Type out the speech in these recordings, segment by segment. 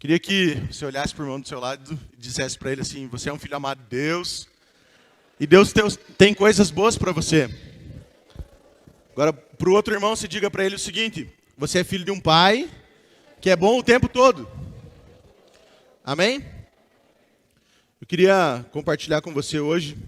Queria que você olhasse para o irmão do seu lado e dissesse para ele assim: você é um filho amado de Deus e Deus tem coisas boas para você. Agora, para o outro irmão, você diga para ele o seguinte: você é filho de um pai que é bom o tempo todo. Amém? Eu queria compartilhar com você hoje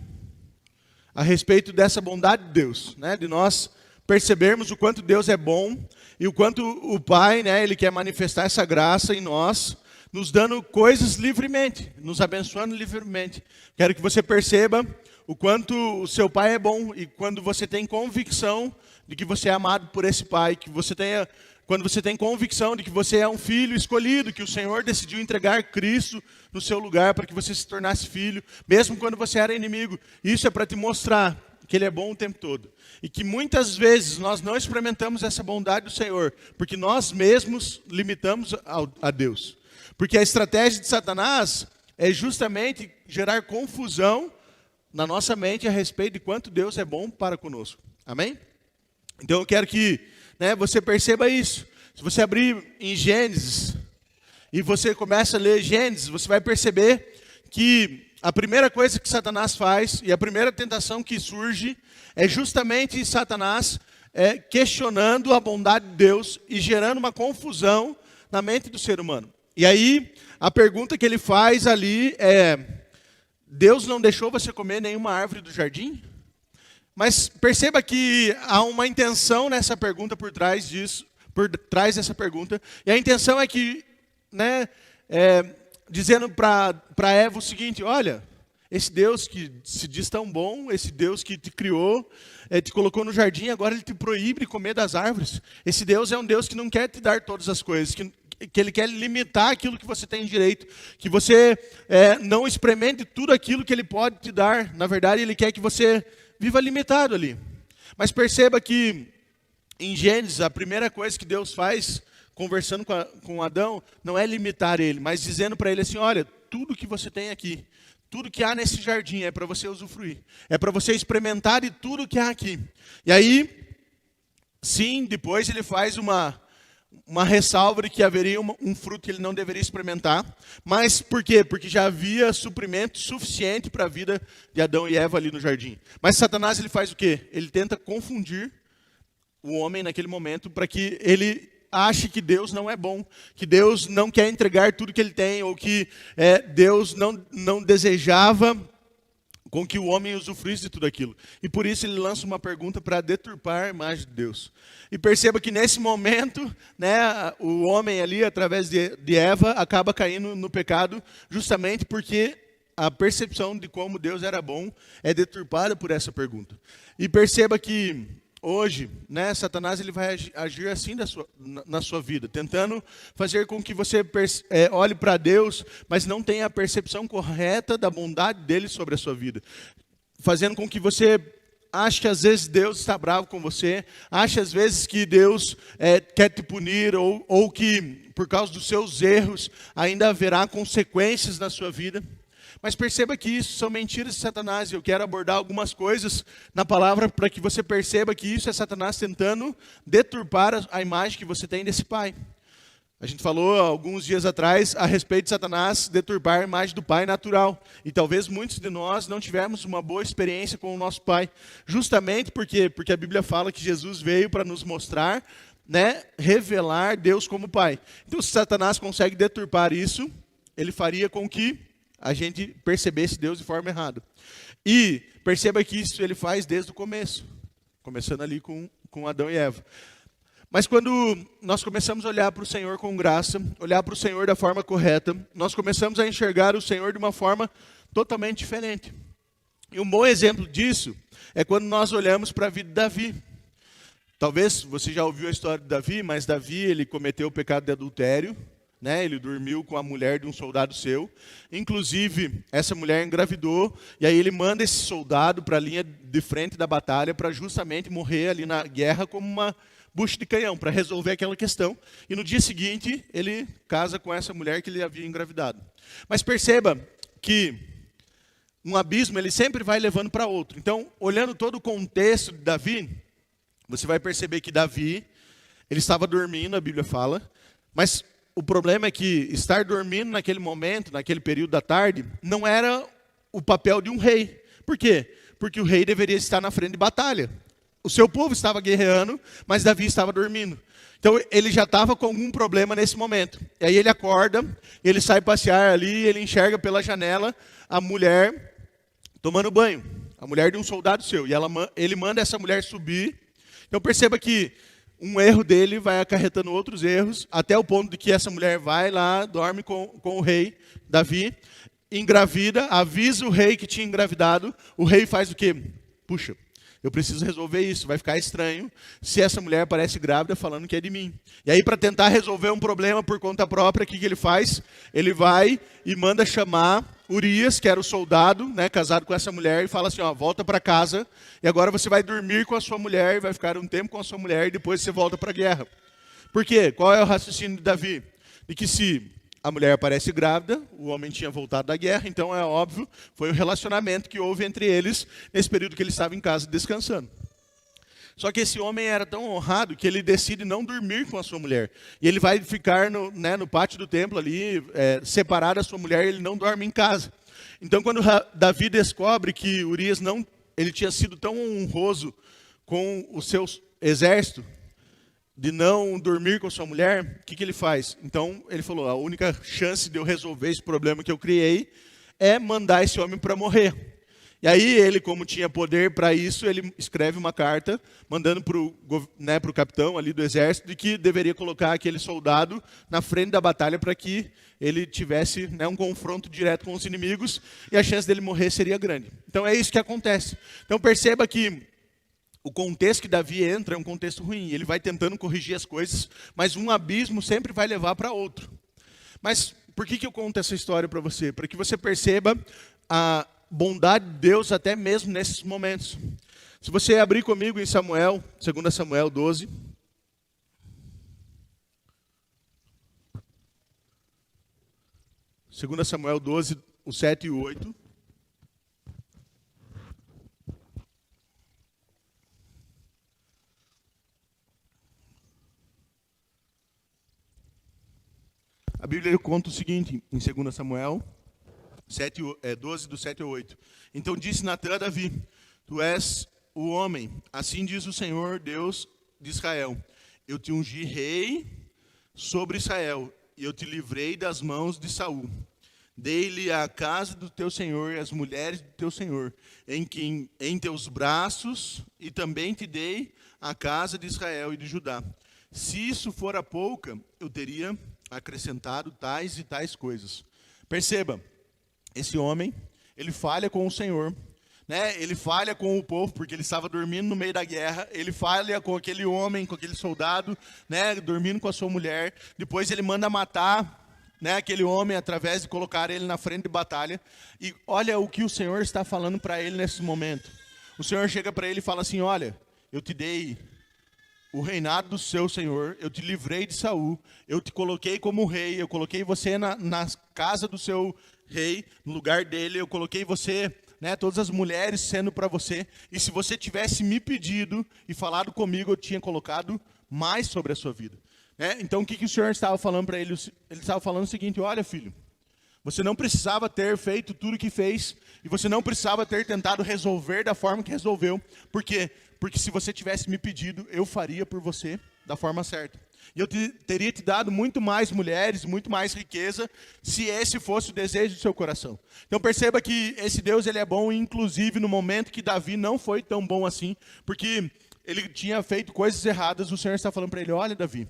a respeito dessa bondade de Deus, né? De nós percebermos o quanto Deus é bom e o quanto o Pai, né, Ele quer manifestar essa graça em nós, nos dando coisas livremente, nos abençoando livremente. Quero que você perceba o quanto o seu Pai é bom e quando você tem convicção de que você é amado por esse Pai, quando você tem convicção de que você é um filho escolhido, que o Senhor decidiu entregar Cristo no seu lugar para que você se tornasse filho, mesmo quando você era inimigo. Isso é para te mostrar que Ele é bom o tempo todo. E que muitas vezes nós não experimentamos essa bondade do Senhor, porque nós mesmos limitamos a Deus. Porque a estratégia de Satanás é justamente gerar confusão na nossa mente a respeito de quanto Deus é bom para conosco. Amém? Então eu quero que você perceba isso. Se você abrir em Gênesis e você começa a ler Gênesis, você vai perceber que a primeira coisa que Satanás faz e a primeira tentação que surge é justamente Satanás questionando a bondade de Deus e gerando uma confusão na mente do ser humano. E aí, a pergunta que ele faz ali é: Deus não deixou você comer nenhuma árvore do jardim? Mas perceba que há uma intenção nessa pergunta por trás disso, por trás dessa pergunta. E a intenção é que, dizendo para Eva o seguinte: olha, esse Deus que se diz tão bom, esse Deus que te criou, te colocou no jardim, agora Ele te proíbe de comer das árvores. Esse Deus é um Deus que não quer te dar todas as coisas, que Ele quer limitar aquilo que você tem direito, que você não experimente tudo aquilo que Ele pode te dar. Na verdade, Ele quer que você viva limitado ali. Mas perceba que em Gênesis, a primeira coisa que Deus faz, conversando com Adão, não é limitar ele, mas dizendo para ele assim: olha, tudo que você tem aqui, tudo que há nesse jardim é para você usufruir, é para você experimentar de tudo que há aqui. E aí, sim, depois ele faz uma ressalva de que haveria um fruto que ele não deveria experimentar. Mas por quê? Porque já havia suprimento suficiente para a vida de Adão e Eva ali no jardim. Mas Satanás, ele faz o quê? Ele tenta confundir o homem naquele momento para que ele ache que Deus não é bom, que Deus não quer entregar tudo que ele tem, ou que Deus não desejava com que o homem usufruísse de tudo aquilo. E por isso ele lança uma pergunta para deturpar a imagem de Deus. E perceba que nesse momento, o homem ali, através de Eva, acaba caindo no pecado, justamente porque a percepção de como Deus era bom é deturpada por essa pergunta. E perceba que hoje, Satanás ele vai agir assim na sua vida, tentando fazer com que você olhe para Deus, mas não tenha a percepção correta da bondade dele sobre a sua vida. Fazendo com que você ache que às vezes Deus está bravo com você, ache às vezes que Deus quer te punir, ou que por causa dos seus erros ainda haverá consequências na sua vida. Mas perceba que isso são mentiras de Satanás. Eu quero abordar algumas coisas na palavra para que você perceba que isso é Satanás tentando deturpar a imagem que você tem desse pai. A gente falou alguns dias atrás a respeito de Satanás deturpar a imagem do pai natural. E talvez muitos de nós não tivemos uma boa experiência com o nosso pai. Justamente porque a Bíblia fala que Jesus veio para nos mostrar, revelar Deus como pai. Então, se Satanás consegue deturpar isso, ele faria com que a gente percebesse Deus de forma errada. E perceba que isso ele faz desde o começo, começando ali com Adão e Eva. Mas quando nós começamos a olhar para o Senhor com graça, olhar para o Senhor da forma correta, nós começamos a enxergar o Senhor de uma forma totalmente diferente. E um bom exemplo disso é quando nós olhamos para a vida de Davi. Talvez você já ouviu a história de Davi, mas Davi ele cometeu o pecado de adultério. Ele dormiu com a mulher de um soldado seu. Inclusive, essa mulher engravidou. E aí ele manda esse soldado para a linha de frente da batalha para justamente morrer ali na guerra como uma bucha de canhão, para resolver aquela questão. E no dia seguinte, ele casa com essa mulher que ele havia engravidado. Mas perceba que um abismo ele sempre vai levando para outro. Então, olhando todo o contexto de Davi, você vai perceber que Davi, ele estava dormindo, a Bíblia fala, mas o problema é que estar dormindo naquele momento, naquele período da tarde, não era o papel de um rei. Por quê? Porque o rei deveria estar na frente de batalha. O seu povo estava guerreando, mas Davi estava dormindo. Então ele já estava com algum problema nesse momento. E aí ele acorda, ele sai passear ali, ele enxerga pela janela a mulher tomando banho. A mulher de um soldado seu. E ele manda essa mulher subir. Então perceba que um erro dele vai acarretando outros erros, até o ponto de que essa mulher vai lá, dorme com o rei Davi, engravida, avisa o rei que tinha engravidado. O rei faz o quê? Puxa, eu preciso resolver isso, vai ficar estranho se essa mulher aparece grávida falando que é de mim. E aí, para tentar resolver um problema por conta própria, o que ele faz? Ele vai e manda chamar Urias, que era o soldado, né, casado com essa mulher, e fala assim, ó, volta para casa, e agora você vai dormir com a sua mulher, vai ficar um tempo com a sua mulher, e depois você volta para a guerra. Por quê? Qual é o raciocínio de Davi? De que se a mulher aparece grávida, o homem tinha voltado da guerra, então é óbvio, foi o relacionamento que houve entre eles nesse período que ele estava em casa descansando. Só que esse homem era tão honrado que ele decide não dormir com a sua mulher. E ele vai ficar no pátio do templo ali, separado da sua mulher, ele não dorme em casa. Então quando Davi descobre que Urias ele tinha sido tão honroso com o seu exército, de não dormir com sua mulher, o que ele faz? Então, ele falou, a única chance de eu resolver esse problema que eu criei é mandar esse homem para morrer. E aí, ele, como tinha poder para isso, ele escreve uma carta, mandando para o capitão ali do exército, de que deveria colocar aquele soldado na frente da batalha para que ele tivesse um confronto direto com os inimigos, e a chance dele morrer seria grande. Então, é isso que acontece. Então, perceba que o contexto que Davi entra é um contexto ruim. Ele vai tentando corrigir as coisas, mas um abismo sempre vai levar para outro. Mas por que eu conto essa história para você? Para que você perceba a bondade de Deus até mesmo nesses momentos. Se você abrir comigo em Samuel, 2 Samuel 12. Segunda Samuel 12, o 7 e o 8. A Bíblia conta o seguinte, em 2 Samuel 12, do 7 ao 8. Então disse Natã a Davi, tu és o homem, assim diz o Senhor, Deus de Israel. Eu te ungi rei sobre Israel, e eu te livrei das mãos de Saul. Dei-lhe a casa do teu Senhor e as mulheres do teu Senhor, em teus braços, e também te dei a casa de Israel e de Judá. Se isso fora pouca, eu teria acrescentado tais e tais coisas. Perceba, esse homem, ele falha com o Senhor, né? Ele falha com o povo, porque ele estava dormindo no meio da guerra, ele falha com aquele homem, com aquele soldado, né? Dormindo com a sua mulher, depois ele manda matar, né, aquele homem através de colocar ele na frente de batalha, e olha o que o Senhor está falando para ele nesse momento. O Senhor chega para ele e fala assim, olha, eu te dei o reinado do seu Senhor, eu te livrei de Saul, eu te coloquei como rei, eu coloquei você na casa do seu rei, no lugar dele, eu coloquei você, né, todas as mulheres sendo para você, e se você tivesse me pedido e falado comigo, eu tinha colocado mais sobre a sua vida. Né? Então o que o Senhor estava falando para ele? Ele estava falando o seguinte, olha filho, você não precisava ter feito tudo o que fez, e você não precisava ter tentado resolver da forma que resolveu, porque se você tivesse me pedido, eu faria por você da forma certa. E eu teria te dado muito mais mulheres, muito mais riqueza, se esse fosse o desejo do seu coração. Então perceba que esse Deus ele é bom, inclusive no momento que Davi não foi tão bom assim, porque ele tinha feito coisas erradas, o Senhor está falando para ele, olha Davi,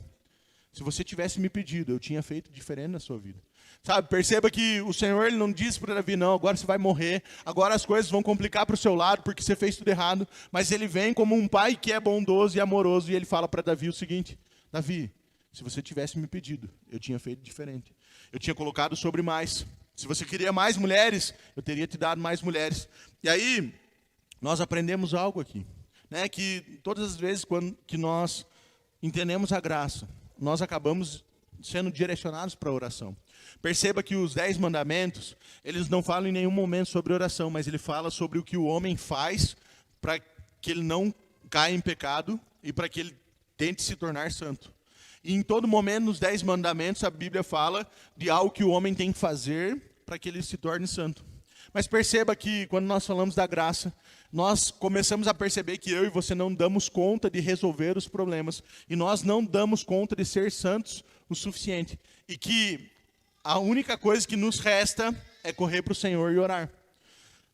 se você tivesse me pedido, eu tinha feito diferente na sua vida. Sabe, perceba que o Senhor ele não disse para Davi, não, agora você vai morrer, agora as coisas vão complicar para o seu lado, porque você fez tudo errado, mas ele vem como um pai que é bondoso e amoroso, e ele fala para Davi o seguinte, Davi, se você tivesse me pedido, eu tinha feito diferente, eu tinha colocado sobre mais, se você queria mais mulheres, eu teria te dado mais mulheres. E aí, nós aprendemos algo aqui, né, que todas as vezes que nós entendemos a graça, nós acabamos sendo direcionados para a oração. Perceba que os 10 mandamentos, eles não falam em nenhum momento sobre oração, mas ele fala sobre o que o homem faz para que ele não caia em pecado e para que ele tente se tornar santo. E em todo momento, nos 10 mandamentos, a Bíblia fala de algo que o homem tem que fazer para que ele se torne santo. Mas perceba que quando nós falamos da graça, nós começamos a perceber que eu e você não damos conta de resolver os problemas. E nós não damos conta de ser santos o suficiente. E que a única coisa que nos resta é correr para o Senhor e orar.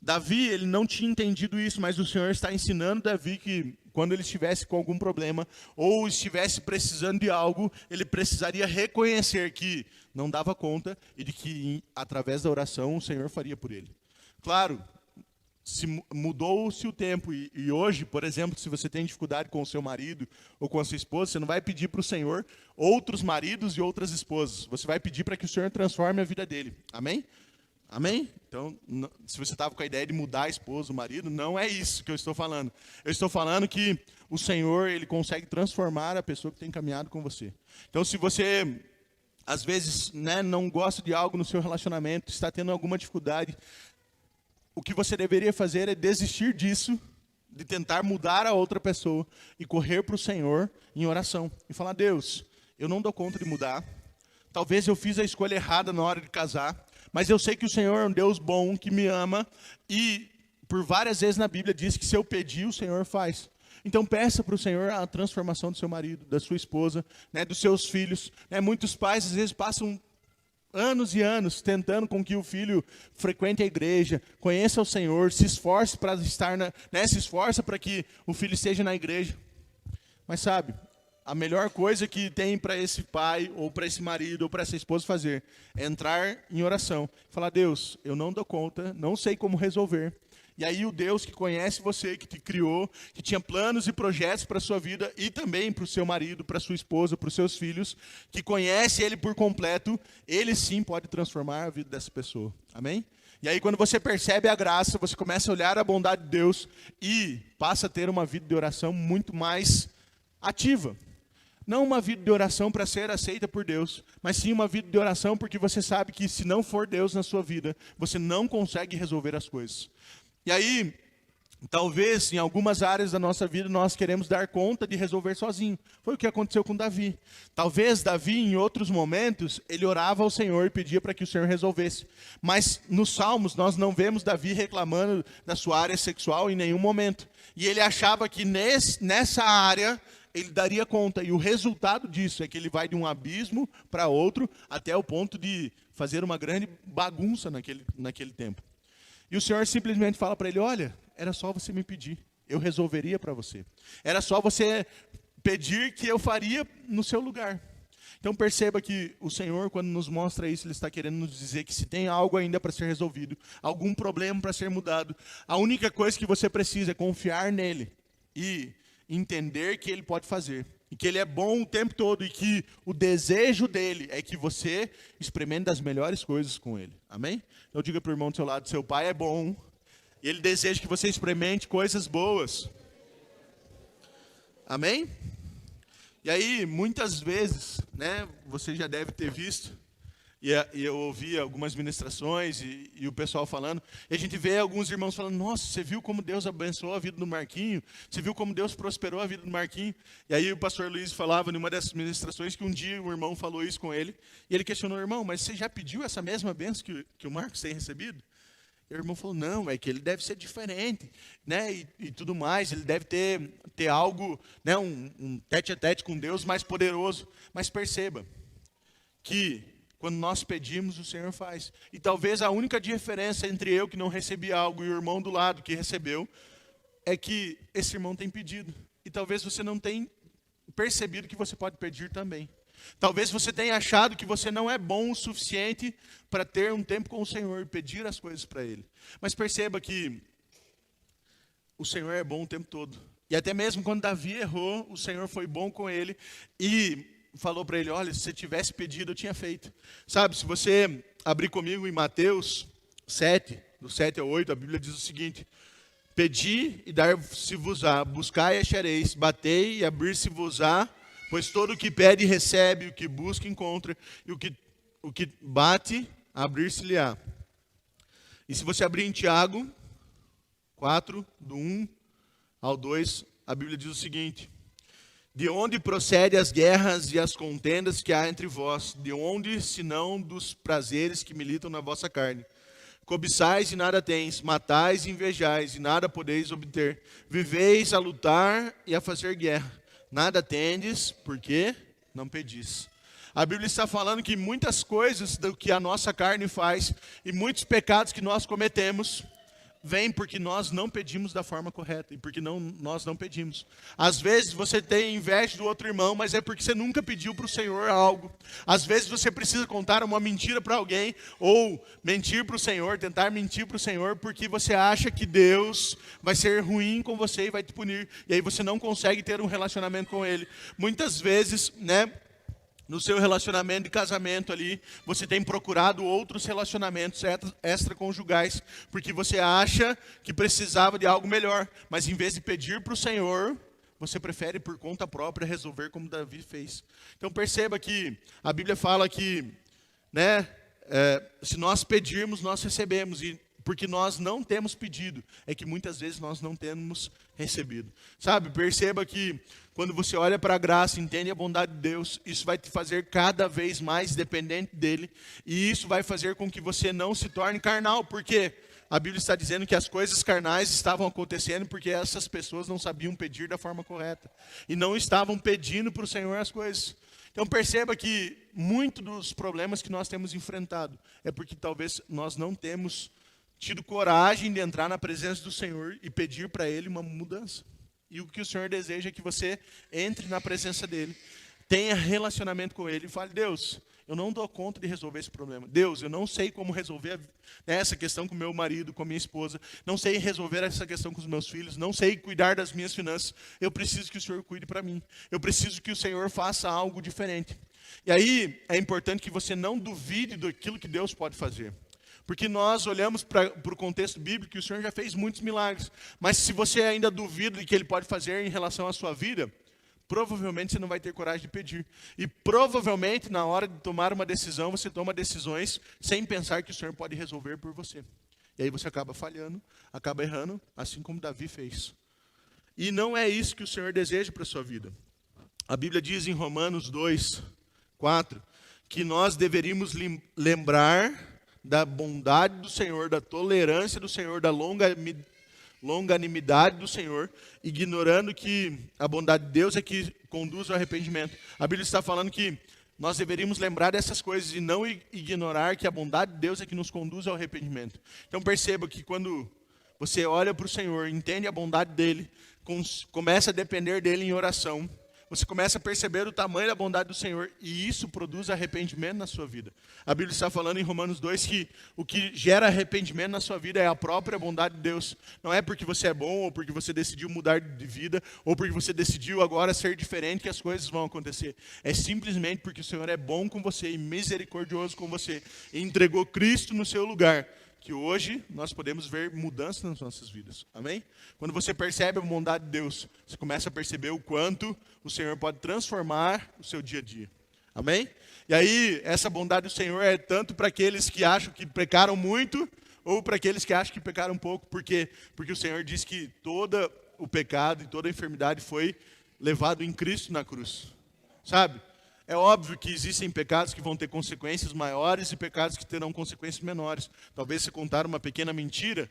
Davi, ele não tinha entendido isso, mas o Senhor está ensinando Davi que quando ele estivesse com algum problema ou estivesse precisando de algo, ele precisaria reconhecer que não dava conta e de que através da oração o Senhor faria por ele. Claro, mudou-se o tempo e hoje, por exemplo, se você tem dificuldade com o seu marido ou com a sua esposa, você não vai pedir para o Senhor outros maridos e outras esposas. Você vai pedir para que o Senhor transforme a vida dele. Amém? Amém? Então, se você estava com a ideia de mudar a esposa, o marido, não é isso que eu estou falando. Eu estou falando que o Senhor, ele consegue transformar a pessoa que tem caminhado com você. Então, se você, às vezes, não gosta de algo no seu relacionamento, está tendo alguma dificuldade, o que você deveria fazer é desistir disso, de tentar mudar a outra pessoa e correr para o Senhor em oração. E falar, Deus, eu não dou conta de mudar. Talvez eu fiz a escolha errada na hora de casar. Mas eu sei que o Senhor é um Deus bom, que me ama, e por várias vezes na Bíblia diz que se eu pedir, o Senhor faz. Então peça para o Senhor a transformação do seu marido, da sua esposa, dos seus filhos. Muitos pais às vezes passam anos e anos tentando com que o filho frequente a igreja, conheça o Senhor, se esforce para estar se esforça para que o filho esteja na igreja. Mas sabe, a melhor coisa que tem para esse pai, ou para esse marido, ou para essa esposa fazer, é entrar em oração. Falar, Deus, eu não dou conta, não sei como resolver. E aí o Deus que conhece você, que te criou, que tinha planos e projetos para a sua vida, e também para o seu marido, para a sua esposa, para os seus filhos, que conhece ele por completo, ele sim pode transformar a vida dessa pessoa. Amém? E aí quando você percebe a graça, você começa a olhar a bondade de Deus e passa a ter uma vida de oração muito mais ativa. Não uma vida de oração para ser aceita por Deus, mas sim uma vida de oração porque você sabe que se não for Deus na sua vida, você não consegue resolver as coisas. E aí, talvez em algumas áreas da nossa vida nós queremos dar conta de resolver sozinho. Foi o que aconteceu com Davi. Talvez Davi, em outros momentos, ele orava ao Senhor e pedia para que o Senhor resolvesse. Mas nos Salmos nós não vemos Davi reclamando da sua área sexual em nenhum momento. E ele achava que nessa área ele daria conta, e o resultado disso é que ele vai de um abismo para outro, até o ponto de fazer uma grande bagunça naquele tempo. E o Senhor simplesmente fala para ele, olha, era só você me pedir, eu resolveria para você. Era só você pedir que eu faria no seu lugar. Então perceba que o Senhor, quando nos mostra isso, Ele está querendo nos dizer que se tem algo ainda para ser resolvido, algum problema para ser mudado, a única coisa que você precisa é confiar nele e entender que Ele pode fazer, e que Ele é bom o tempo todo, e que o desejo dEle é que você experimente das melhores coisas com Ele. Amém? Então diga para o irmão do seu lado, seu Pai é bom, e Ele deseja que você experimente coisas boas. Amém? E aí, muitas vezes, você já deve ter visto, e eu ouvi algumas ministrações e o pessoal falando, e a gente vê alguns irmãos falando, nossa, você viu como Deus abençoou a vida do Marquinho? Você viu como Deus prosperou a vida do Marquinho? E aí o pastor Luiz falava numa dessas ministrações que um dia um irmão falou isso com ele, e ele questionou, irmão, mas você já pediu essa mesma bênção que o Marcos tem recebido? E o irmão falou, não, é que ele deve ser diferente, e tudo mais, ele deve ter algo, um tete-a-tete com Deus mais poderoso. Mas perceba que quando nós pedimos, o Senhor faz. E talvez a única diferença entre eu que não recebi algo e o irmão do lado que recebeu, é que esse irmão tem pedido. E talvez você não tenha percebido que você pode pedir também. Talvez você tenha achado que você não é bom o suficiente para ter um tempo com o Senhor e pedir as coisas para Ele. Mas perceba que o Senhor é bom o tempo todo. E até mesmo quando Davi errou, o Senhor foi bom com ele e falou para ele, olha, se você tivesse pedido, eu tinha feito. Sabe, se você abrir comigo em Mateus 7, do 7 ao 8, a Bíblia diz o seguinte, pedi e dar-se-vos-á, buscai e achareis, batei e abrir-se-vos-á, pois todo o que pede recebe, o que busca encontra, e o que bate, abrir-se-lhe-á. E se você abrir em Tiago 4, do 1 ao 2, a Bíblia diz o seguinte, De onde procedem as guerras e as contendas que há entre vós? De onde, senão dos prazeres que militam na vossa carne? Cobiçais e nada tens, matais e invejais e nada podeis obter. Viveis a lutar e a fazer guerra. Nada tendes, porque não pedis. A Bíblia está falando que muitas coisas do que a nossa carne faz e muitos pecados que nós cometemos vêm porque nós não pedimos da forma correta e porque nós não pedimos. Às vezes você tem inveja do outro irmão, mas é porque você nunca pediu para o Senhor algo. Às vezes você precisa contar uma mentira para alguém ou mentir para o Senhor, tentar mentir para o Senhor porque você acha que Deus vai ser ruim com você e vai te punir. E aí você não consegue ter um relacionamento com Ele. Muitas vezes, no seu relacionamento de casamento ali, você tem procurado outros relacionamentos extraconjugais, porque você acha que precisava de algo melhor, mas em vez de pedir para o Senhor, você prefere por conta própria resolver como Davi fez. Então perceba que a Bíblia fala que, se nós pedirmos, nós recebemos, e porque nós não temos pedido, é que muitas vezes nós não temos recebido. Sabe, perceba que quando você olha para a graça, entende a bondade de Deus, isso vai te fazer cada vez mais dependente dEle, e isso vai fazer com que você não se torne carnal, porque a Bíblia está dizendo que as coisas carnais estavam acontecendo porque essas pessoas não sabiam pedir da forma correta, e não estavam pedindo para o Senhor as coisas. Então perceba que muito dos problemas que nós temos enfrentado é porque talvez nós não temos tido coragem de entrar na presença do Senhor e pedir para Ele uma mudança. E o que o Senhor deseja é que você entre na presença dEle, tenha relacionamento com Ele e fale: Deus, eu não dou conta de resolver esse problema. Deus, eu não sei como resolver essa questão com meu marido, com a minha esposa. Não sei resolver essa questão com os meus filhos. Não sei cuidar das minhas finanças. Eu preciso que o Senhor cuide para mim. Eu preciso que o Senhor faça algo diferente. E aí é importante que você não duvide daquilo que Deus pode fazer. Porque nós olhamos para o contexto bíblico e o Senhor já fez muitos milagres. Mas se você ainda duvida do que Ele pode fazer em relação à sua vida, provavelmente você não vai ter coragem de pedir. E provavelmente na hora de tomar uma decisão, você toma decisões sem pensar que o Senhor pode resolver por você. E aí você acaba falhando, acaba errando, assim como Davi fez. E não é isso que o Senhor deseja para a sua vida. A Bíblia diz em Romanos 2:4, que nós deveríamos lembrar da bondade do Senhor, da tolerância do Senhor, da longanimidade do Senhor, ignorando que a bondade de Deus é que conduz ao arrependimento. A Bíblia está falando que nós deveríamos lembrar dessas coisas e não ignorar que a bondade de Deus é que nos conduz ao arrependimento. Então perceba que quando você olha para o Senhor, entende a bondade dEle, começa a depender dEle em oração, você começa a perceber o tamanho da bondade do Senhor, e isso produz arrependimento na sua vida. A Bíblia está falando em Romanos 2 que o que gera arrependimento na sua vida é a própria bondade de Deus. Não é porque você é bom, ou porque você decidiu mudar de vida, ou porque você decidiu agora ser diferente que as coisas vão acontecer. É simplesmente porque o Senhor é bom com você e misericordioso com você, e entregou Cristo no seu lugar, que hoje nós podemos ver mudanças nas nossas vidas. Amém? Quando você percebe a bondade de Deus, você começa a perceber o quanto o Senhor pode transformar o seu dia a dia. Amém? E aí, essa bondade do Senhor é tanto para aqueles que acham que pecaram muito, ou para aqueles que acham que pecaram pouco. Por quê? Porque o Senhor diz que todo o pecado e toda a enfermidade foi levado em Cristo na cruz. Sabe? É óbvio que existem pecados que vão ter consequências maiores e pecados que terão consequências menores. Talvez se contar uma pequena mentira,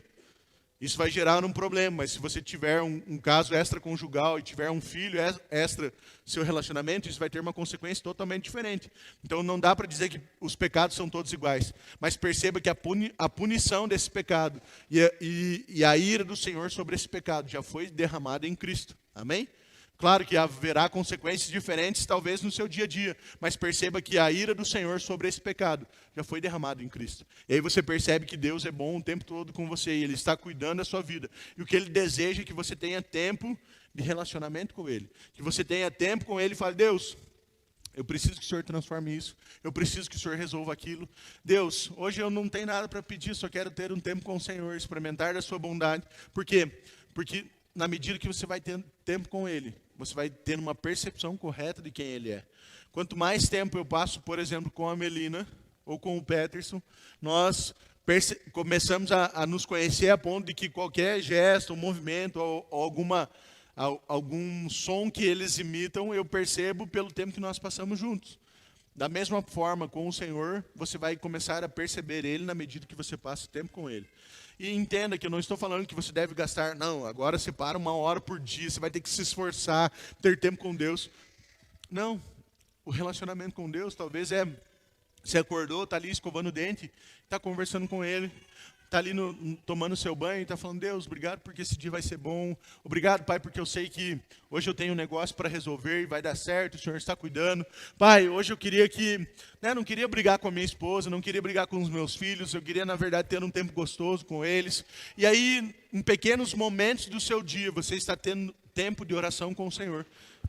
isso vai gerar um problema. Mas se você tiver um caso extraconjugal e tiver um filho extra seu relacionamento, isso vai ter uma consequência totalmente diferente. Então não dá para dizer que os pecados são todos iguais. Mas perceba que a punição desse pecado e a ira do Senhor sobre esse pecado já foi derramada em Cristo. Amém? Claro que haverá consequências diferentes, talvez, no seu dia a dia. Mas perceba que a ira do Senhor sobre esse pecado já foi derramada em Cristo. E aí você percebe que Deus é bom o tempo todo com você. E Ele está cuidando da sua vida. E o que Ele deseja é que você tenha tempo de relacionamento com Ele. Que você tenha tempo com Ele e fale: Deus, eu preciso que o Senhor transforme isso. Eu preciso que o Senhor resolva aquilo. Deus, hoje eu não tenho nada para pedir. Só quero ter um tempo com o Senhor. Experimentar da sua bondade. Por quê? Porque na medida que você vai tendo tempo com Ele, você vai ter uma percepção correta de quem Ele é. Quanto mais tempo eu passo, por exemplo, com a Melina ou com o Peterson, nós começamos a nos conhecer a ponto de que qualquer gesto, movimento ou alguma algum som que eles imitam, eu percebo pelo tempo que nós passamos juntos. Da mesma forma, com o Senhor, você vai começar a perceber Ele na medida que você passa tempo com Ele. E entenda que eu não estou falando que você deve gastar, não, agora separa 1 hora por dia, você vai ter que se esforçar, ter tempo com Deus. Não, o relacionamento com Deus talvez você acordou, está ali escovando o dente, está conversando com Ele, está ali tomando seu banho, está falando, Deus, obrigado porque esse dia vai ser bom. Obrigado, Pai, porque eu sei que hoje eu tenho um negócio para resolver e vai dar certo, o Senhor está cuidando. Pai, hoje eu queria não queria brigar com a minha esposa, não queria brigar com os meus filhos, eu queria, na verdade, ter um tempo gostoso com eles. E aí, em pequenos momentos do seu dia, você está tendo tempo de oração com o Senhor.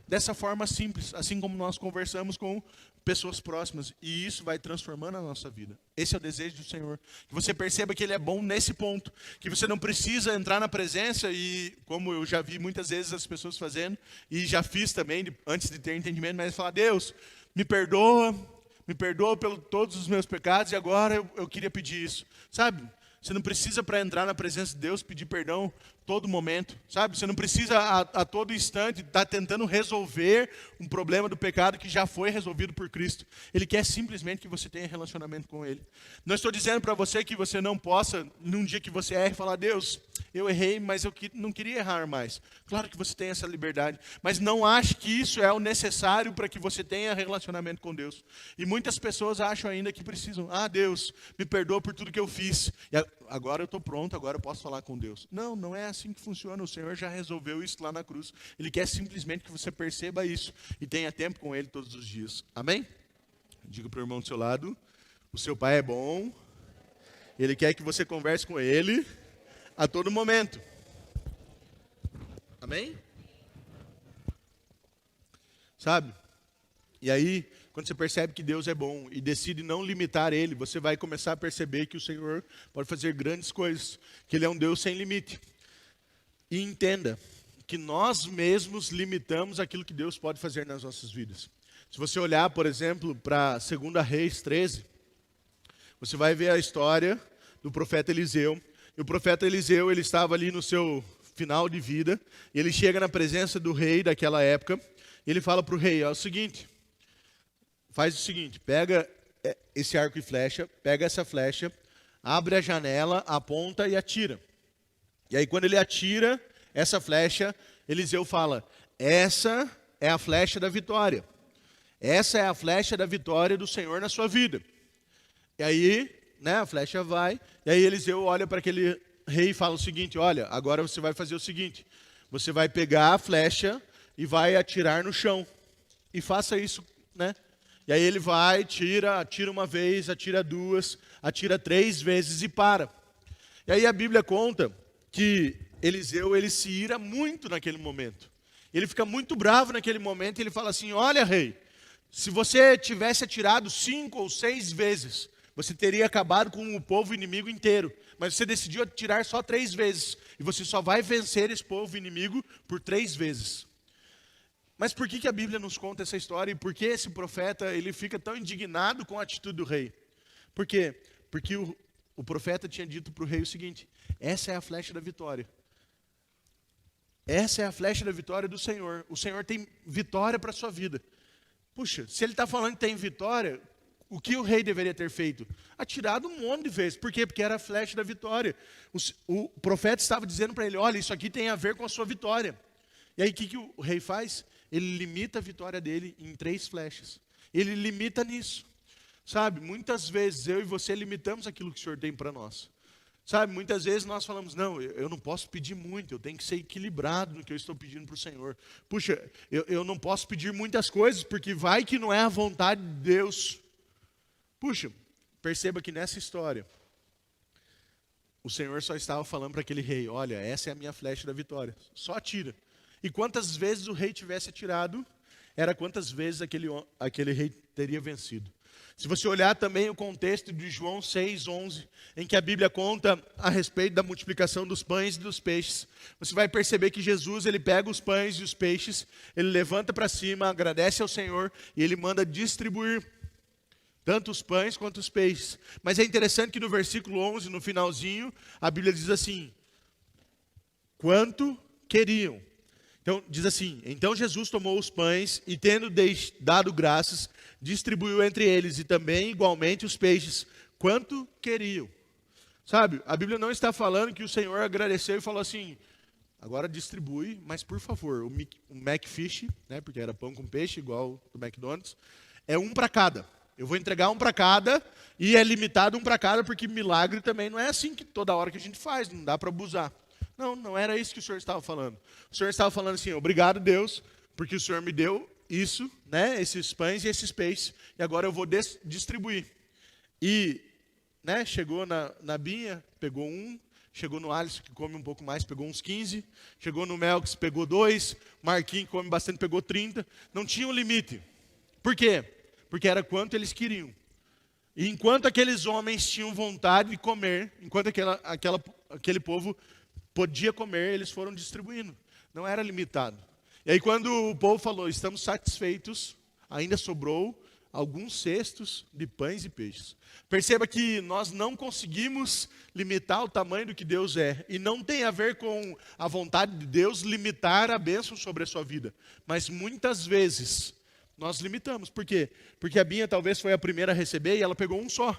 Dessa forma simples, assim como nós conversamos com pessoas próximas, e isso vai transformando a nossa vida. Esse é o desejo do Senhor, que você perceba que Ele é bom nesse ponto, que você não precisa entrar na presença, e como eu já vi muitas vezes as pessoas fazendo, e já fiz também, antes de ter entendimento, mas falar, Deus, me perdoa pelos todos os meus pecados, e agora eu queria pedir isso, sabe? Você não precisa, para entrar na presença de Deus, pedir perdão todo momento, sabe? Você não precisa a todo instante estar tentando resolver um problema do pecado que já foi resolvido por Cristo. Ele quer simplesmente que você tenha relacionamento com Ele. Não estou dizendo para você que você não possa, num dia que você erre, falar, Deus, eu errei, mas eu não queria errar mais. Claro que você tem essa liberdade, mas não ache que isso é o necessário para que você tenha relacionamento com Deus. E muitas pessoas acham ainda que precisam, Deus, me perdoa por tudo que eu fiz. E agora eu estou pronto, agora eu posso falar com Deus. Não, não é assim que funciona. O Senhor já resolveu isso lá na cruz. Ele quer simplesmente que você perceba isso e tenha tempo com Ele todos os dias. Amém? Diga para o irmão do seu lado, o seu pai é bom, Ele quer que você converse com Ele a todo momento. Amém? Sabe? E aí, quando você percebe que Deus é bom e decide não limitar Ele, você vai começar a perceber que o Senhor pode fazer grandes coisas, que Ele é um Deus sem limite. E entenda que nós mesmos limitamos aquilo que Deus pode fazer nas nossas vidas. Se você olhar, por exemplo, para 2 Reis 13, você vai ver a história do profeta Eliseu. E o profeta Eliseu, ele estava ali no seu final de vida, e ele chega na presença do rei daquela época, e ele fala para o rei, é o seguinte, faz o seguinte, pega esse arco e flecha, pega essa flecha, abre a janela, aponta e atira. E aí quando ele atira essa flecha, Eliseu fala, essa é a flecha da vitória. Essa é a flecha da vitória do Senhor na sua vida. E aí, a flecha vai, e aí Eliseu olha para aquele rei e fala o seguinte, olha, agora você vai fazer o seguinte, você vai pegar a flecha e vai atirar no chão. E faça isso, E aí ele vai, atira uma vez, atira 2, atira 3 vezes e para. E aí a Bíblia conta que Eliseu, ele se ira muito naquele momento. Ele fica muito bravo naquele momento e ele fala assim, olha rei, se você tivesse atirado 5 ou 6 vezes, você teria acabado com o povo inimigo inteiro. Mas você decidiu atirar só 3 vezes. E você só vai vencer esse povo inimigo por 3 vezes. Mas por que a Bíblia nos conta essa história? E por que esse profeta ele fica tão indignado com a atitude do rei? Por quê? Porque o profeta tinha dito para o rei o seguinte, essa é a flecha da vitória. Essa é a flecha da vitória do Senhor. O Senhor tem vitória para a sua vida. Puxa, se ele está falando que tem vitória, o que o rei deveria ter feito? Atirado um monte de vezes. Por quê? Porque era a flecha da vitória. O profeta estava dizendo para ele, olha, isso aqui tem a ver com a sua vitória. E aí o que o rei faz? Ele limita a vitória dele em 3 flechas. Ele limita nisso. Sabe, muitas vezes eu e você limitamos aquilo que o Senhor tem para nós. Sabe, muitas vezes nós falamos, não, eu não posso pedir muito, eu tenho que ser equilibrado no que eu estou pedindo para o Senhor. Puxa, eu não posso pedir muitas coisas, porque vai que não é a vontade de Deus. Puxa, perceba que nessa história, o Senhor só estava falando para aquele rei, olha, essa é a minha flecha da vitória, só atira. E quantas vezes o rei tivesse atirado, era quantas vezes aquele rei teria vencido. Se você olhar também o contexto de João 6:11, em que a Bíblia conta a respeito da multiplicação dos pães e dos peixes, você vai perceber que Jesus, ele pega os pães e os peixes, ele levanta para cima, agradece ao Senhor e ele manda distribuir tanto os pães quanto os peixes. Mas é interessante que no versículo 11, no finalzinho, a Bíblia diz assim, quanto queriam. Então, diz assim: então Jesus tomou os pães e, tendo dado graças, distribuiu entre eles e também, igualmente, os peixes, quanto queriam. Sabe, a Bíblia não está falando que o Senhor agradeceu e falou assim: agora distribui, mas por favor, o Macfish, né, porque era pão com peixe, igual do McDonald's, é um para cada. Eu vou entregar um para cada e é limitado um para cada, porque milagre também não é assim que toda hora que a gente faz, não dá para abusar. Não, não era isso que o Senhor estava falando. O Senhor estava falando assim: obrigado, Deus, porque o Senhor me deu isso, né, esses pães e esses peixes, e agora eu vou distribuir. E, né, chegou na Binha, pegou um, chegou no Alisson, que come um pouco mais, pegou uns 15, chegou no Melks, pegou 2, Marquinhos, que come bastante, pegou 30, não tinha um limite. Por quê? Porque era quanto eles queriam. E enquanto aqueles homens tinham vontade de comer, enquanto aquele povo podia comer, eles foram distribuindo. Não era limitado. E aí quando o povo falou: estamos satisfeitos, ainda sobrou alguns cestos de pães e peixes. Perceba que nós não conseguimos limitar o tamanho do que Deus é. E não tem a ver com a vontade de Deus limitar a bênção sobre a sua vida. Mas muitas vezes nós limitamos. Por quê? Porque a Binha talvez foi a primeira a receber e ela pegou um só.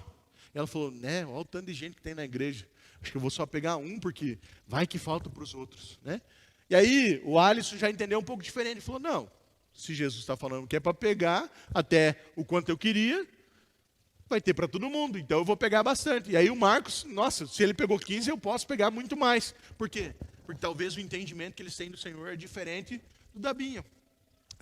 E ela falou: né, olha o tanto de gente que tem na igreja. Acho que eu vou só pegar um, porque vai que falta para os outros, né? E aí o Alisson já entendeu um pouco diferente. Ele falou: não, se Jesus está falando que é para pegar até o quanto eu queria, vai ter para todo mundo, então eu vou pegar bastante. E aí o Marcos, nossa, se ele pegou 15, eu posso pegar muito mais. Por quê? Porque talvez o entendimento que eles têm do Senhor é diferente do da Binha.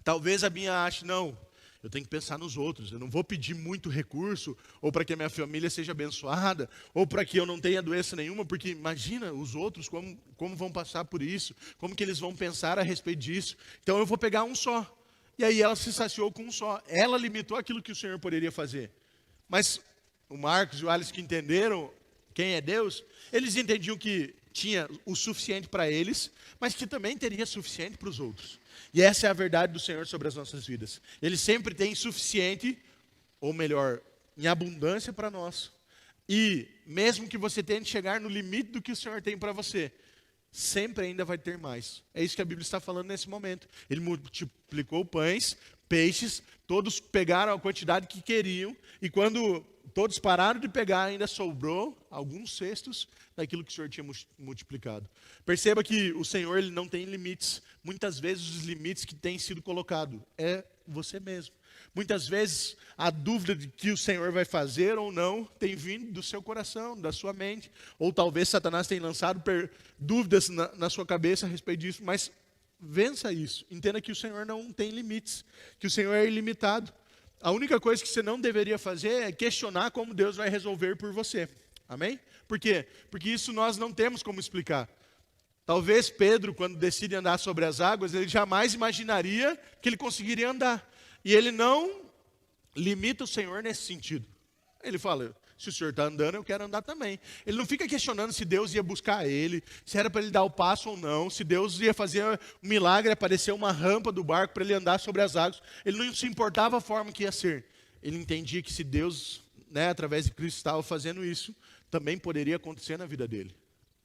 Talvez a Binha ache: não, eu tenho que pensar nos outros, eu não vou pedir muito recurso, ou para que a minha família seja abençoada, ou para que eu não tenha doença nenhuma, porque imagina os outros, como vão passar por isso, como que eles vão pensar a respeito disso. Então eu vou pegar um só. E aí ela se saciou com um só. Ela limitou aquilo que o Senhor poderia fazer. Mas o Marcos e o Alisson, que entenderam quem é Deus, eles entendiam que tinha o suficiente para eles, mas que também teria suficiente para os outros. E essa é a verdade do Senhor sobre as nossas vidas. Ele sempre tem suficiente, ou melhor, em abundância para nós. E mesmo que você tente chegar no limite do que o Senhor tem para você, sempre ainda vai ter mais. É isso que a Bíblia está falando nesse momento. Ele multiplicou pães, peixes, todos pegaram a quantidade que queriam, e quando todos pararam de pegar, ainda sobrou alguns cestos daquilo que o Senhor tinha multiplicado. Perceba que o Senhor, ele não tem limites. Muitas vezes os limites que têm sido colocados é você mesmo. Muitas vezes a dúvida de que o Senhor vai fazer ou não tem vindo do seu coração, da sua mente. Ou talvez Satanás tenha lançado dúvidas na sua cabeça a respeito disso, mas vença isso. Entenda que o Senhor não tem limites, que o Senhor é ilimitado. A única coisa que você não deveria fazer é questionar como Deus vai resolver por você. Amém? Por quê? Porque isso nós não temos como explicar. Talvez Pedro, quando decide andar sobre as águas, ele jamais imaginaria que ele conseguiria andar. E ele não limita o Senhor nesse sentido. Ele fala: se o Senhor está andando, eu quero andar também. Ele não fica questionando se Deus ia buscar ele, se era para ele dar o passo ou não, se Deus ia fazer um milagre, aparecer uma rampa do barco para ele andar sobre as águas. Ele não se importava a forma que ia ser. Ele entendia que se Deus, né, através de Cristo, estava fazendo isso, também poderia acontecer na vida dele.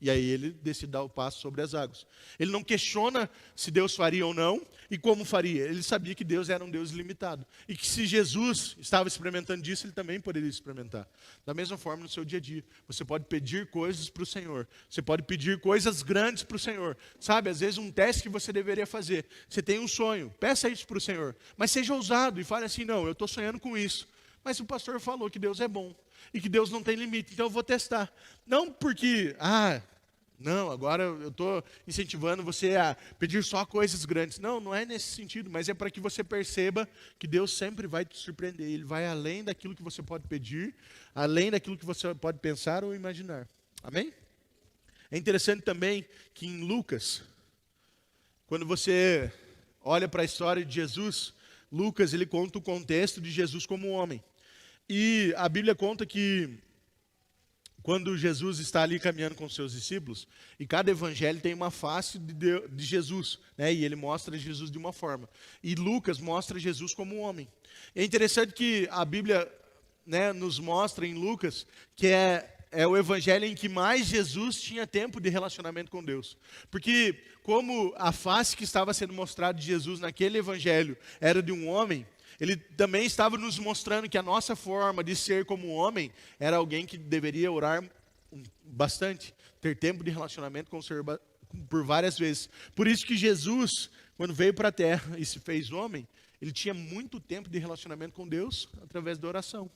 E aí ele decide dar o passo sobre as águas. Ele não questiona se Deus faria ou não e como faria. Ele sabia que Deus era um Deus ilimitado. E que se Jesus estava experimentando disso, ele também poderia experimentar. Da mesma forma no seu dia a dia. Você pode pedir coisas para o Senhor. Você pode pedir coisas grandes para o Senhor. Sabe, às vezes um teste que você deveria fazer. Você tem um sonho, peça isso para o Senhor. Mas seja ousado e fale assim: não, eu estou sonhando com isso. Mas o pastor falou que Deus é bom e que Deus não tem limite, então eu vou testar. Não porque, não, agora eu estou incentivando você a pedir só coisas grandes. Não, não é nesse sentido, mas é para que você perceba que Deus sempre vai te surpreender. Ele vai além daquilo que você pode pedir, além daquilo que você pode pensar ou imaginar. Amém? É interessante também que em Lucas, quando você olha para a história de Jesus, Lucas ele conta o contexto de Jesus como homem. E a Bíblia conta que quando Jesus está ali caminhando com seus discípulos, e cada evangelho tem uma face de Jesus, né? E ele mostra Jesus de uma forma. E Lucas mostra Jesus como um homem. E é interessante que a Bíblia, né, nos mostra em Lucas que é o evangelho em que mais Jesus tinha tempo de relacionamento com Deus. Porque como a face que estava sendo mostrada de Jesus naquele evangelho era de um homem, ele também estava nos mostrando que a nossa forma de ser como homem era alguém que deveria orar bastante, ter tempo de relacionamento com o Senhor por várias vezes. Por isso que Jesus, quando veio para a terra e se fez homem, ele tinha muito tempo de relacionamento com Deus através da oração,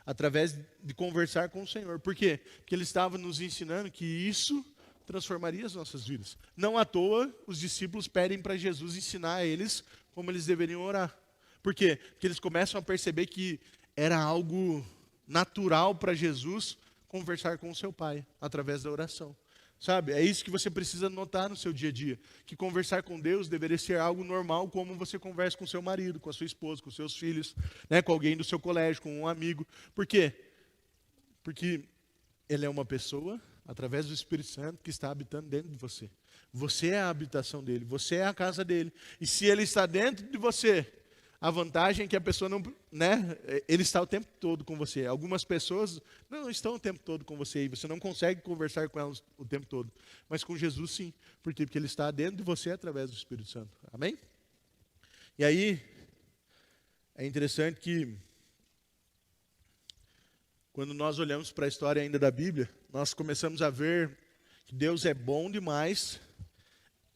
através de conversar com o Senhor. Por quê? Porque ele estava nos ensinando que isso transformaria as nossas vidas. Não à toa, os discípulos pedem para Jesus ensinar a eles como eles deveriam orar. Por quê? Porque eles começam a perceber que era algo natural para Jesus conversar com o seu Pai, através da oração. Sabe, é isso que você precisa notar no seu dia a dia. Que conversar com Deus deveria ser algo normal, como você conversa com seu marido, com a sua esposa, com seus filhos, né, com alguém do seu colégio, com um amigo. Por quê? Porque Ele é uma pessoa, através do Espírito Santo, que está habitando dentro de você. Você é a habitação dele, você é a casa dele. E se Ele está dentro de você, a vantagem é que a pessoa não, né, ele está o tempo todo com você. Algumas pessoas não estão o tempo todo com você e você não consegue conversar com elas o tempo todo. Mas com Jesus sim. Por quê? Porque Ele está dentro de você através do Espírito Santo. Amém? E aí, é interessante que quando nós olhamos para a história ainda da Bíblia, nós começamos a ver que Deus é bom demais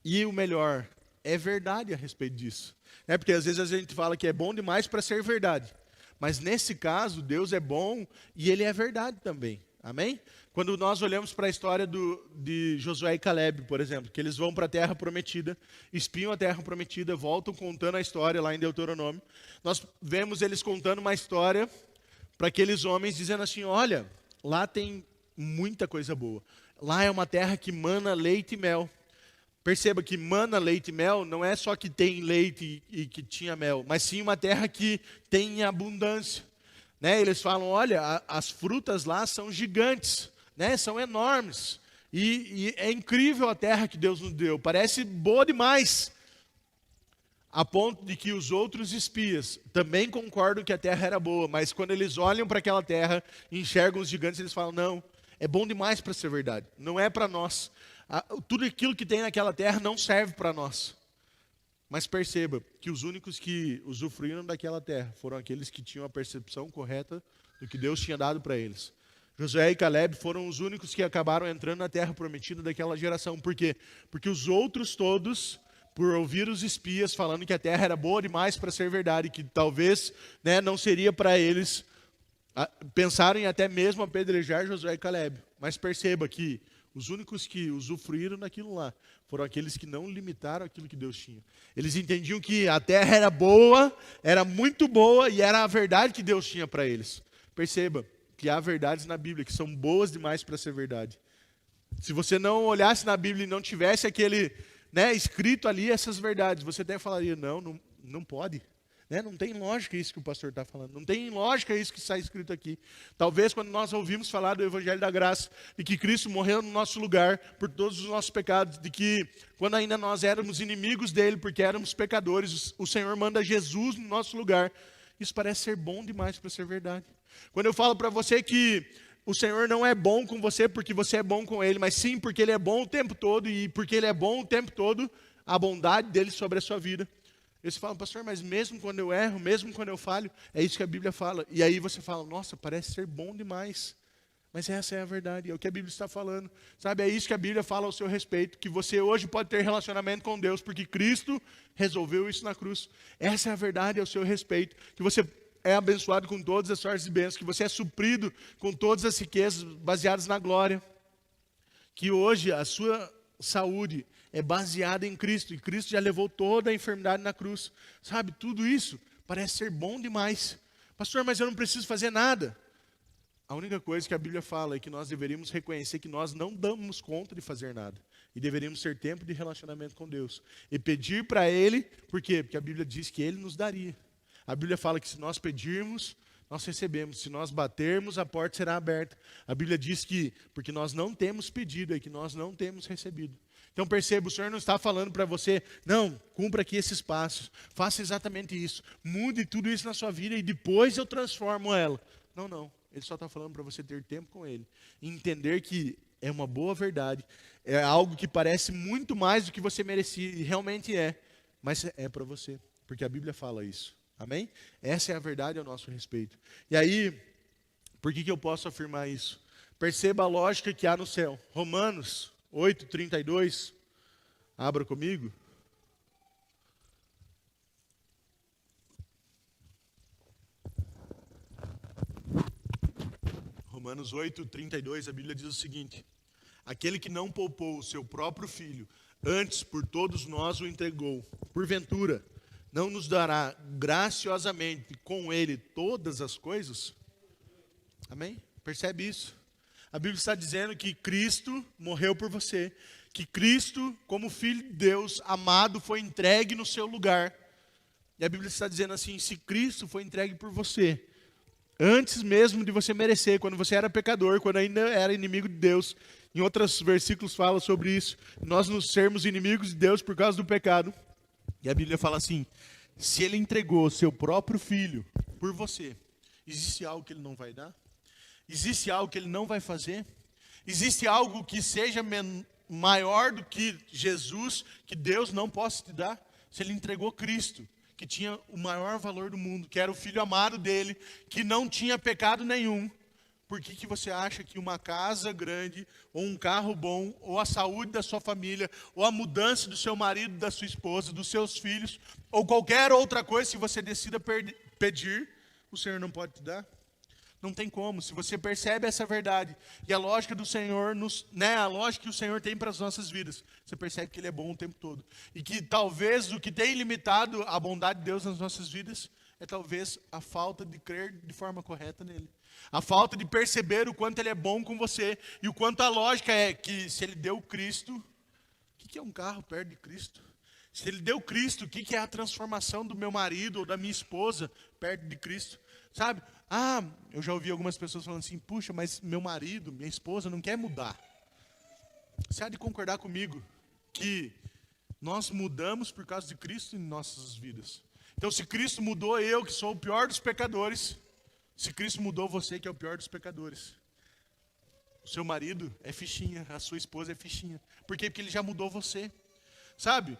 e o melhor, é verdade a respeito disso. Porque às vezes a gente fala que é bom demais para ser verdade. Mas nesse caso, Deus é bom e Ele é verdade também. Amém? Quando nós olhamos para a história de Josué e Caleb, por exemplo, que eles vão para a terra prometida, espiam a terra prometida, voltam contando a história lá em Deuteronômio. Nós vemos eles contando uma história para aqueles homens dizendo assim, olha, lá tem muita coisa boa. Lá é uma terra que mana leite e mel. Perceba que mana, leite e mel não é só que tem leite e que tinha mel, mas sim uma terra que tem abundância. Né? Eles falam, olha, as frutas lá são gigantes, né? São enormes. E é incrível a terra que Deus nos deu, parece boa demais. A ponto de que os outros espias também concordam que a terra era boa, mas quando eles olham para aquela terra e enxergam os gigantes, eles falam, não, é bom demais para ser verdade, não é para nós. Tudo aquilo que tem naquela terra não serve para nós. Mas perceba que os únicos que usufruíram daquela terra foram aqueles que tinham a percepção correta do que Deus tinha dado para eles. Josué e Caleb foram os únicos que acabaram entrando na terra prometida daquela geração. Por quê? Porque os outros todos, por ouvir os espias falando que a terra era boa demais para ser verdade, que talvez, né, não seria para eles, pensaram em até mesmo apedrejar Josué e Caleb. Mas perceba que os únicos que usufruíram daquilo lá foram aqueles que não limitaram aquilo que Deus tinha. Eles entendiam que a terra era boa, era muito boa e era a verdade que Deus tinha para eles. Perceba que há verdades na Bíblia que são boas demais para ser verdade. Se você não olhasse na Bíblia e não tivesse aquele, né, escrito ali essas verdades, você até falaria, não pode. Né? Não tem lógica isso que o pastor está falando. Não tem lógica isso que está escrito aqui. Talvez quando nós ouvimos falar do Evangelho da Graça, de que Cristo morreu no nosso lugar por todos os nossos pecados, de que quando ainda nós éramos inimigos dele, porque éramos pecadores, o Senhor manda Jesus no nosso lugar. Isso parece ser bom demais para ser verdade. Quando eu falo para você que o Senhor não é bom com você porque você é bom com Ele, mas sim porque Ele é bom o tempo todo, e porque Ele é bom o tempo todo, a bondade dEle sobre a sua vida. Eles falam, pastor, mas mesmo quando eu erro, mesmo quando eu falho, é isso que a Bíblia fala. E aí você fala, nossa, parece ser bom demais. Mas essa é a verdade, é o que a Bíblia está falando. Sabe, é isso que a Bíblia fala ao seu respeito, que você hoje pode ter relacionamento com Deus, porque Cristo resolveu isso na cruz. Essa é a verdade ao seu respeito, que você é abençoado com todas as sortes de bênçãos, que você é suprido com todas as riquezas baseadas na glória. Que hoje a sua saúde é baseada em Cristo, e Cristo já levou toda a enfermidade na cruz. Sabe, tudo isso parece ser bom demais. Pastor, mas eu não preciso fazer nada. A única coisa que a Bíblia fala é que nós deveríamos reconhecer que nós não damos conta de fazer nada. E deveríamos ter tempo de relacionamento com Deus. E pedir para Ele, por quê? Porque a Bíblia diz que Ele nos daria. A Bíblia fala que se nós pedirmos, nós recebemos. Se nós batermos, a porta será aberta. A Bíblia diz que, porque nós não temos pedido, é que nós não temos recebido. Então perceba, o Senhor não está falando para você, não, cumpra aqui esses passos, faça exatamente isso, mude tudo isso na sua vida e depois eu transformo ela. Não. Ele só está falando para você ter tempo com Ele. E entender que é uma boa verdade. É algo que parece muito mais do que você merecia. E realmente é. Mas é para você. Porque a Bíblia fala isso. Amém? Essa é a verdade ao nosso respeito. E aí, por que eu posso afirmar isso? Perceba a lógica que há no céu. Romanos 8:32. Abra comigo. Romanos 8:32, a Bíblia diz o seguinte: aquele que não poupou o seu próprio filho, antes por todos nós o entregou, porventura, não nos dará graciosamente com ele todas as coisas? Amém? Percebe isso? A Bíblia está dizendo que Cristo morreu por você, que Cristo, como Filho de Deus, amado, foi entregue no seu lugar. E a Bíblia está dizendo assim, se Cristo foi entregue por você, antes mesmo de você merecer, quando você era pecador, quando ainda era inimigo de Deus, em outros versículos fala sobre isso, nós nos sermos inimigos de Deus por causa do pecado. E a Bíblia fala assim, se Ele entregou seu próprio Filho por você, existe algo que Ele não vai dar? Existe algo que Ele não vai fazer? Existe algo que seja maior do que Jesus, que Deus não possa te dar? Se Ele entregou Cristo, que tinha o maior valor do mundo, que era o Filho amado dele, que não tinha pecado nenhum, por que você acha que uma casa grande, ou um carro bom, ou a saúde da sua família, ou a mudança do seu marido, da sua esposa, dos seus filhos, ou qualquer outra coisa, se você decida pedir, o Senhor não pode te dar? Não tem como. Se você percebe essa verdade e a lógica do Senhor, a lógica que o Senhor tem para as nossas vidas, você percebe que Ele é bom o tempo todo. E que talvez o que tem limitado a bondade de Deus nas nossas vidas é talvez a falta de crer de forma correta nele. A falta de perceber o quanto Ele é bom com você e o quanto a lógica é que se Ele deu Cristo, o que é um carro perto de Cristo? Se Ele deu Cristo, o que é a transformação do meu marido ou da minha esposa perto de Cristo? Sabe? Eu já ouvi algumas pessoas falando assim, puxa, mas meu marido, minha esposa não quer mudar. Você há de concordar comigo que nós mudamos por causa de Cristo em nossas vidas. Então, se Cristo mudou eu, que sou o pior dos pecadores, se Cristo mudou você, que é o pior dos pecadores, o seu marido é fichinha, a sua esposa é fichinha. Por quê? Porque Ele já mudou você. Sabe?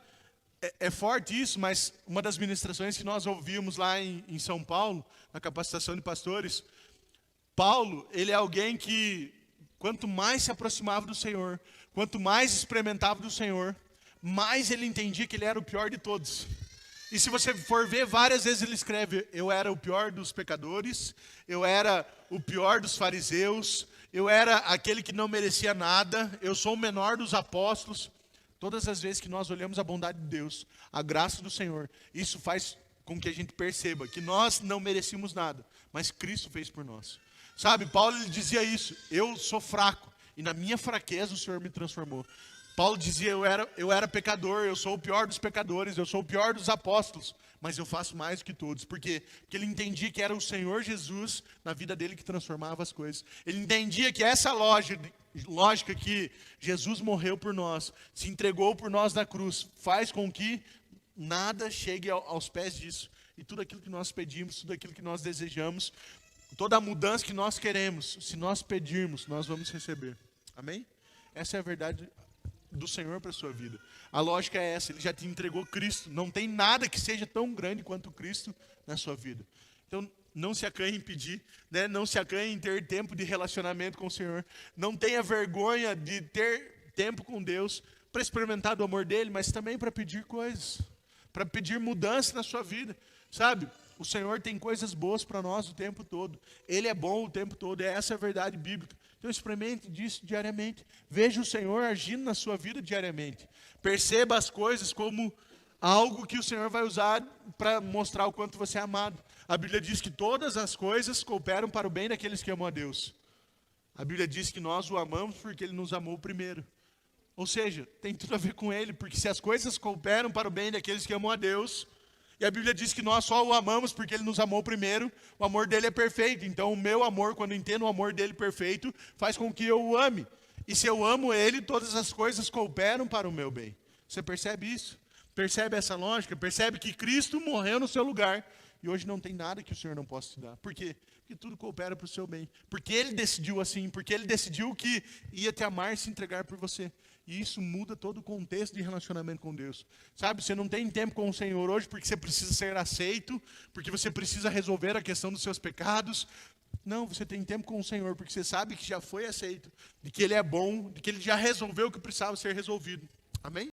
É forte isso, mas uma das ministrações que nós ouvimos lá em São Paulo, na capacitação de pastores, Paulo, ele é alguém que, quanto mais se aproximava do Senhor, quanto mais experimentava do Senhor, mais ele entendia que ele era o pior de todos. E se você for ver, várias vezes ele escreve, eu era o pior dos pecadores, eu era o pior dos fariseus, eu era aquele que não merecia nada, eu sou o menor dos apóstolos. Todas as vezes que nós olhamos a bondade de Deus, a graça do Senhor, isso faz com que a gente perceba que nós não merecíamos nada, mas Cristo fez por nós. Sabe, Paulo ele dizia isso, eu sou fraco, e na minha fraqueza o Senhor me transformou. Paulo dizia, eu era pecador, eu sou o pior dos pecadores, eu sou o pior dos apóstolos, mas eu faço mais do que todos. Por quê? Porque ele entendia que era o Senhor Jesus na vida dele que transformava as coisas. Ele entendia que essa lógica que Jesus morreu por nós, se entregou por nós na cruz, faz com que nada chegue aos pés disso. E tudo aquilo que nós pedimos, tudo aquilo que nós desejamos, toda a mudança que nós queremos, se nós pedirmos, nós vamos receber. Amém? Essa é a verdade do Senhor para a sua vida. A lógica é essa, Ele já te entregou Cristo. Não tem nada que seja tão grande quanto Cristo na sua vida. Então, não se acanhe em pedir, né? Não se acanhe em ter tempo de relacionamento com o Senhor. Não tenha vergonha de ter tempo com Deus para experimentar do amor dEle, mas também para pedir coisas, para pedir mudança na sua vida, sabe? O Senhor tem coisas boas para nós o tempo todo. Ele é bom o tempo todo, essa é a verdade bíblica. Então experimente disso diariamente. Veja o Senhor agindo na sua vida diariamente. Perceba as coisas como algo que o Senhor vai usar para mostrar o quanto você é amado. A Bíblia diz que todas as coisas cooperam para o bem daqueles que amam a Deus. A Bíblia diz que nós o amamos porque Ele nos amou primeiro. Ou seja, tem tudo a ver com Ele, porque se as coisas cooperam para o bem daqueles que amam a Deus, e a Bíblia diz que nós só o amamos porque Ele nos amou primeiro, o amor dEle é perfeito. Então o meu amor, quando eu entendo o amor dEle perfeito, faz com que eu o ame. E se eu amo Ele, todas as coisas cooperam para o meu bem. Você percebe isso? Percebe essa lógica? Percebe que Cristo morreu no seu lugar. e hoje não tem nada que o Senhor não possa te dar. Por quê? Porque tudo coopera para o seu bem. Porque Ele decidiu assim, porque Ele decidiu que ia te amar e se entregar por você. E isso muda todo o contexto de relacionamento com Deus. Sabe, você não tem tempo com o Senhor hoje porque você precisa ser aceito, porque você precisa resolver a questão dos seus pecados. Não, você tem tempo com o Senhor porque você sabe que já foi aceito, de que Ele é bom, de que Ele já resolveu o que precisava ser resolvido. Amém?